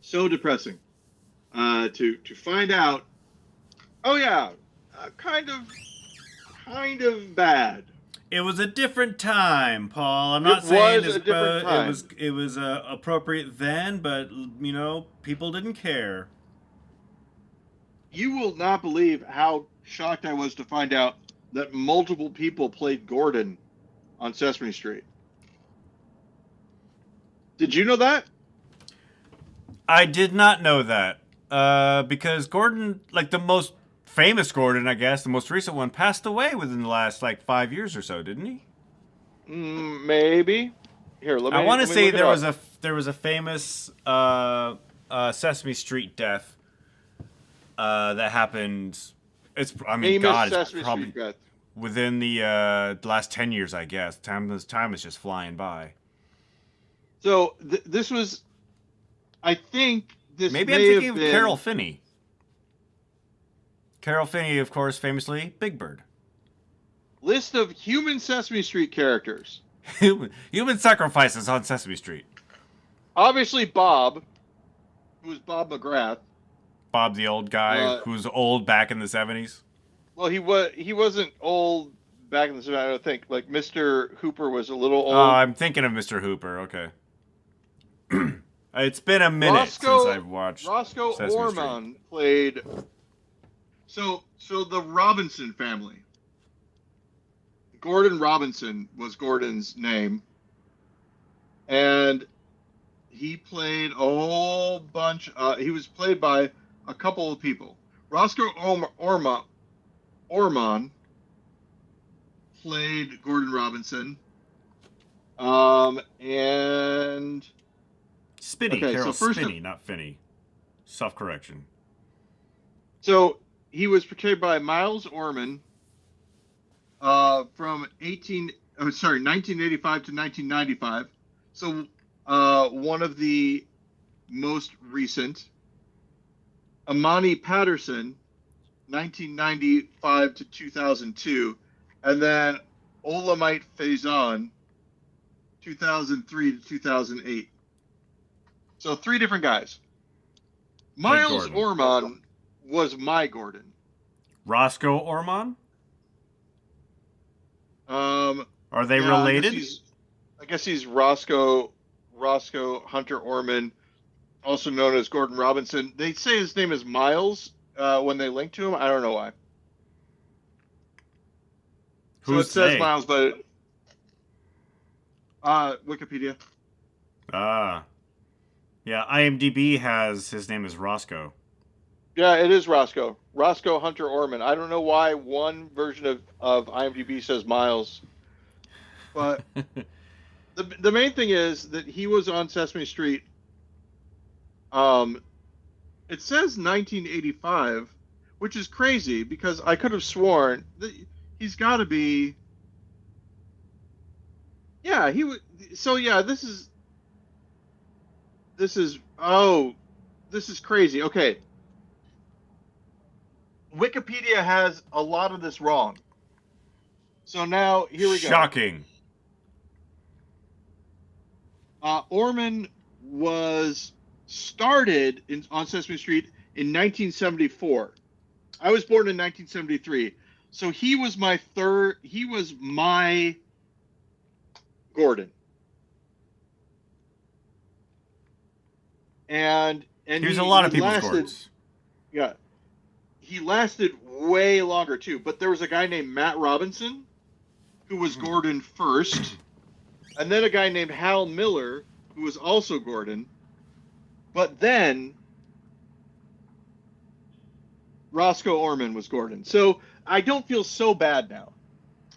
So depressing. To find out. Oh yeah, kind of bad. It was a different time, Paul. I'm It not saying was a different it time. was appropriate then, but people didn't care. You will not believe how shocked I was to find out that multiple people played Gordon on Sesame Street. Did you know that? I did not know that. Because Gordon, like the most famous Gordon, I guess, the most recent one, passed away within the last like 5 years or so, didn't he? Maybe. Here, I want to let me say look it up. there was a famous Sesame Street death that happened. Famous God, it's Sesame probably Street death. within the last 10 years, I guess. Time is just flying by. So this was, I think this Maybe I'm may thinking have of been. Carol Finney. Carol Finney, of course, famously Big Bird. List of human Sesame Street characters. Human sacrifices on Sesame Street. Obviously, Bob, who was Bob McGrath. Bob, the old guy who's old back in the 70s. Well, he wasn't old back in the 70s, I don't think. Like, Mr. Hooper was a little old. I'm thinking of Mr. Hooper. Okay. It's been a minute since I've watched Roscoe Sesame Orman Street. played. So the Robinson family. Gordon Robinson was Gordon's name, and he played a whole bunch. He was played by a couple of people. Roscoe Orman played Gordon Robinson, and Spinney, okay, Carol so Spinney, not Finney. Self-correction. So he was portrayed by Miles Orman from 1985 to 1995. So one of the most recent. Amani Patterson, 1995 to 2002, and then Olamite Faison, 2003 to 2008. So 3 different guys. Miles Orman was my Gordon. Roscoe Orman? Are they yeah, related? I guess he's Roscoe Hunter Orman, also known as Gordon Robinson. They say his name is Miles when they link to him. I don't know why. Who's so it says Miles, but Wikipedia. Yeah, IMDb has his name is Roscoe. Yeah, it is Roscoe. Roscoe Hunter Orman. I don't know why one version of IMDb says Miles. But the main thing is that he was on Sesame Street. It says 1985, which is crazy because I could have sworn that he's got to be. Yeah, he would. So yeah, this is crazy. Okay. Wikipedia has a lot of this wrong. So now here we go. Shocking. Orman was started on Sesame Street in 1974. I was born in 1973. So he was my Gordon. And here's a lot of people's Gordons. Yeah. He lasted way longer too, but there was a guy named Matt Robinson who was Gordon first, and then a guy named Hal Miller who was also Gordon, but then Roscoe Orman was Gordon. So I don't feel so bad now.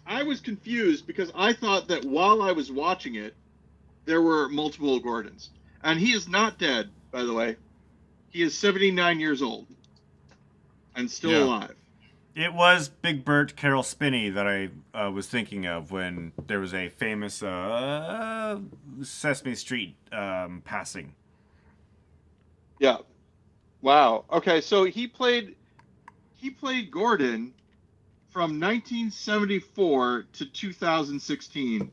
I was confused because I thought that while I was watching it, there were multiple Gordons. And he is not dead, by the way. He is 79 years old and still alive. It was Big Bert Carol Spinney that I was thinking of when there was a famous Sesame Street passing. Yeah. Wow. Okay, so he played Gordon from 1974 to 2016.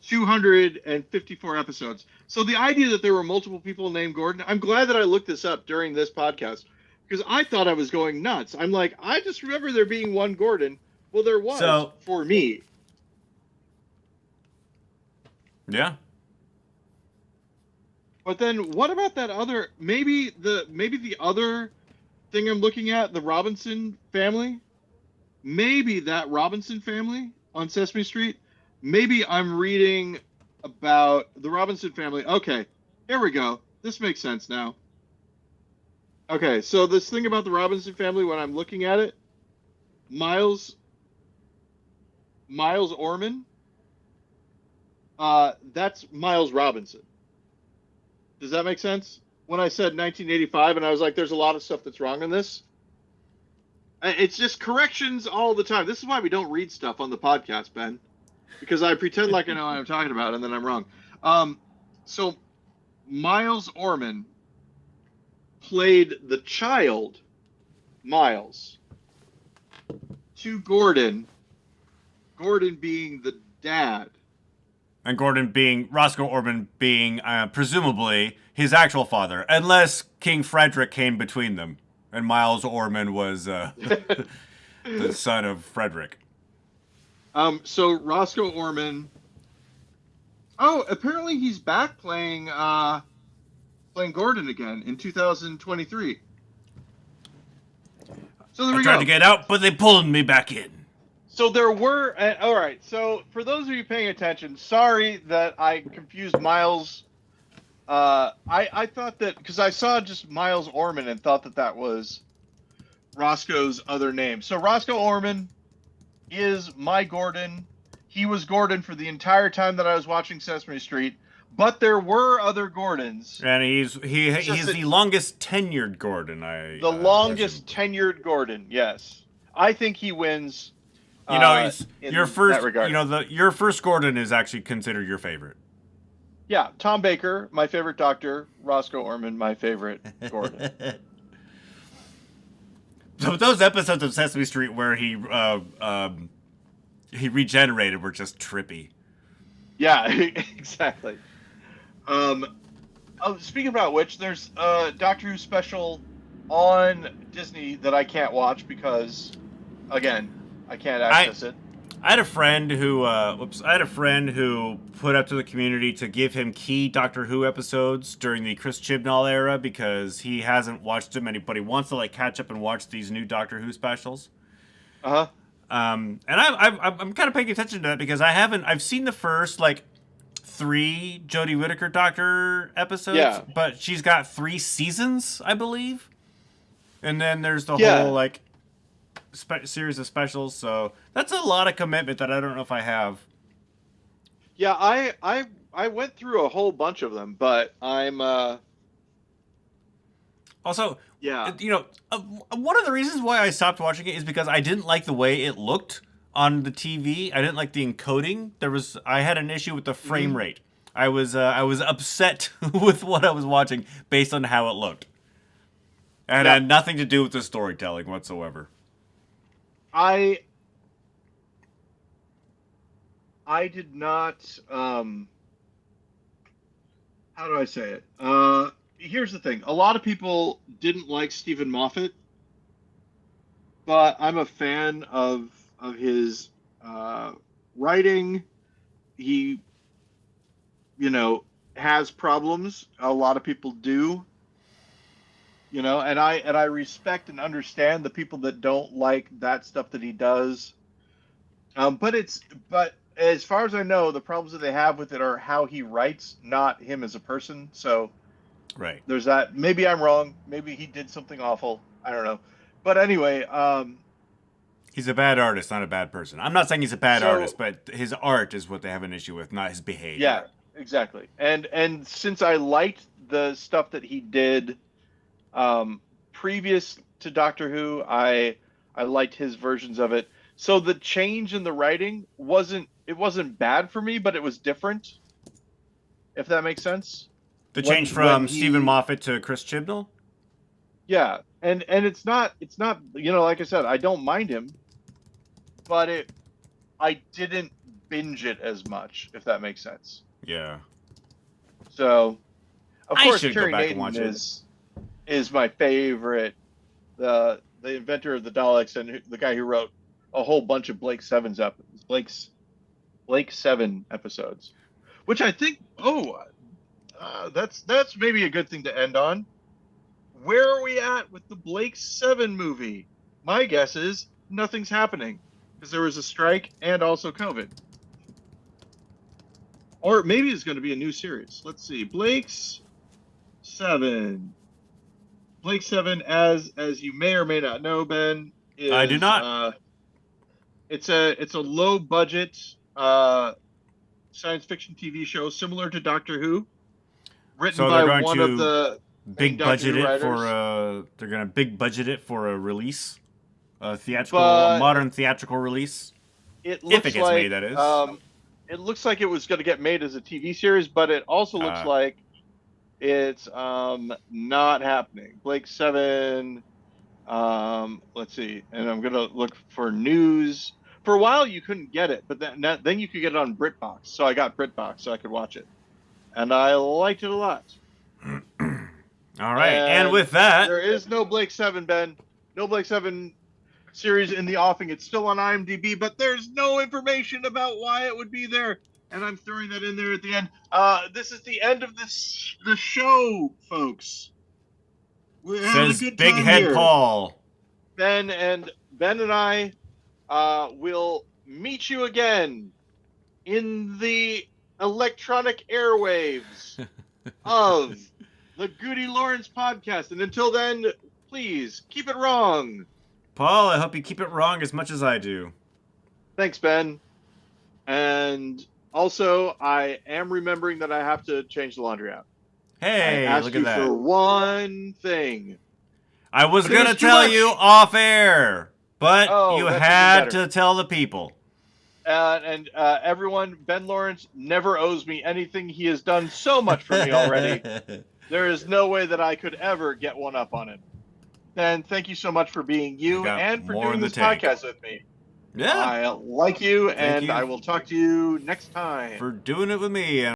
254 episodes. So the idea that there were multiple people named Gordon, I'm glad that I looked this up during this podcast because I thought I was going nuts. I'm like, I just remember there being one Gordon. Well, there was for me. Yeah. But then what about that other, maybe the other thing I'm looking at, the Robinson family? Maybe that Robinson family on Sesame Street? Maybe I'm reading about the Robinson family. Okay, here we go. This makes sense now. Okay, so this thing about the Robinson family, when I'm looking at it, Miles Orman, that's Miles Robinson. Does that make sense? When I said 1985 and I was like, there's a lot of stuff that's wrong in this. It's just corrections all the time. This is why we don't read stuff on the podcast, Ben. Because I pretend like I know what I'm talking about, and then I'm wrong. So Miles Orman played the child, Miles. to Gordon. Gordon being the dad. And Roscoe Orman being presumably his actual father, unless King Frederick came between them, and Miles Orman was the son of Frederick. So Roscoe Orman. Oh, apparently he's back playing Gordon again in 2023. So there we go. I tried to get out, but they pulled me back in. So there were, all right. So for those of you paying attention, sorry that I confused Miles. I thought that because I saw just Miles Orman and thought that was Roscoe's other name. So Roscoe Orman is my Gordon. He was Gordon for the entire time that I was watching Sesame Street. But there were other Gordons. And he's the longest tenured Gordon. The longest tenured Gordon. Yes, I think he wins. You know, your first. You know, your first Gordon is actually considered your favorite. Yeah, Tom Baker, my favorite Doctor. Roscoe Orman, my favorite Gordon. So those episodes of Sesame Street where he regenerated were just trippy. Yeah, exactly. Speaking about which, there's a Doctor Who special on Disney that I can't watch because, again, I can't access it. I had a friend who put up to the community to give him key Doctor Who episodes during the Chris Chibnall era because he hasn't watched them, but he wants to catch up and watch these new Doctor Who specials. And I'm kind of paying attention to that because I've seen the first 3 Jodie Whittaker Doctor episodes, but she's got 3 seasons, I believe, and then there's the whole series of specials. So that's a lot of commitment that I don't know if I have. Yeah, I went through a whole bunch of them, but I'm also one of the reasons why I stopped watching it is because I didn't like the way it looked on the TV. I didn't like the encoding. I had an issue with the frame rate. I was upset with what I was watching based on how it looked. And it had nothing to do with the storytelling whatsoever. I did not how do I say it? Here's the thing. A lot of people didn't like Stephen Moffat, but I'm a fan of his writing. He, has problems. A lot of people do. And I respect and understand the people that don't like that stuff that he does. But as far as I know, the problems that they have with it are how he writes, not him as a person. So right. There's that. Maybe I'm wrong. Maybe he did something awful. I don't know. But anyway, he's a bad artist, not a bad person. I'm not saying he's a bad artist, but his art is what they have an issue with, not his behavior. Yeah, exactly. And since I liked the stuff that he did previous to Doctor Who, I liked his versions of it. So the change in the writing wasn't bad for me, but it was different. If that makes sense. The change from Stephen Moffat to Chris Chibnall? Yeah. And it's not like I said, I don't mind him, but I didn't binge it as much, if that makes sense. Yeah. So of course Terry Naden is my favorite. The inventor of the Daleks and the guy who wrote a whole bunch of Blake 7 episodes, which I think that's maybe a good thing to end on. Where are we at with the Blake 7 movie? My guess is nothing's happening because there was a strike and also COVID. Or maybe it's going to be a new series. Let's see. Blake's 7. Blake 7, as you may or may not know, Ben, is, I do not. It's a low budget science fiction TV show similar to Doctor Who, written by one of the big budget it for they're going to big budget it for a release, a modern theatrical release. It looks if it gets made, that is. It looks like it was going to get made as a TV series, but it also looks like it's not happening. Blake 7 Let's see, and I'm gonna look for news. For a while, you couldn't get it, but then you could get it on BritBox. So I got BritBox so I could watch it, and I liked it a lot. All right, and with that, there is no Blake 7, Ben. No Blake 7 series in the offing. It's still on IMDb, but there's no information about why it would be there. And I'm throwing that in there at the end. This is the end of the show, folks. We're having says a good Big time Head here. Paul. Ben and I will meet you again in the electronic airwaves of the GudeLaurance podcast. And until then, please keep it wrong. Paul, I hope you keep it wrong as much as I do. Thanks, Ben. And also, I am remembering that I have to change the laundry out. Hey, I asked look you at that. for one thing. I was But it going to was too tell much. you off air, but Oh, you that's had even better. to tell the people. And everyone, Ben Lawrence never owes me anything. He has done so much for me already. There is no way that I could ever get one up on him. Ben, thank you so much for being you got and for more doing in the this tank. podcast with me. Yeah, I like you, Thank and you I will talk to you next time. for doing it with me.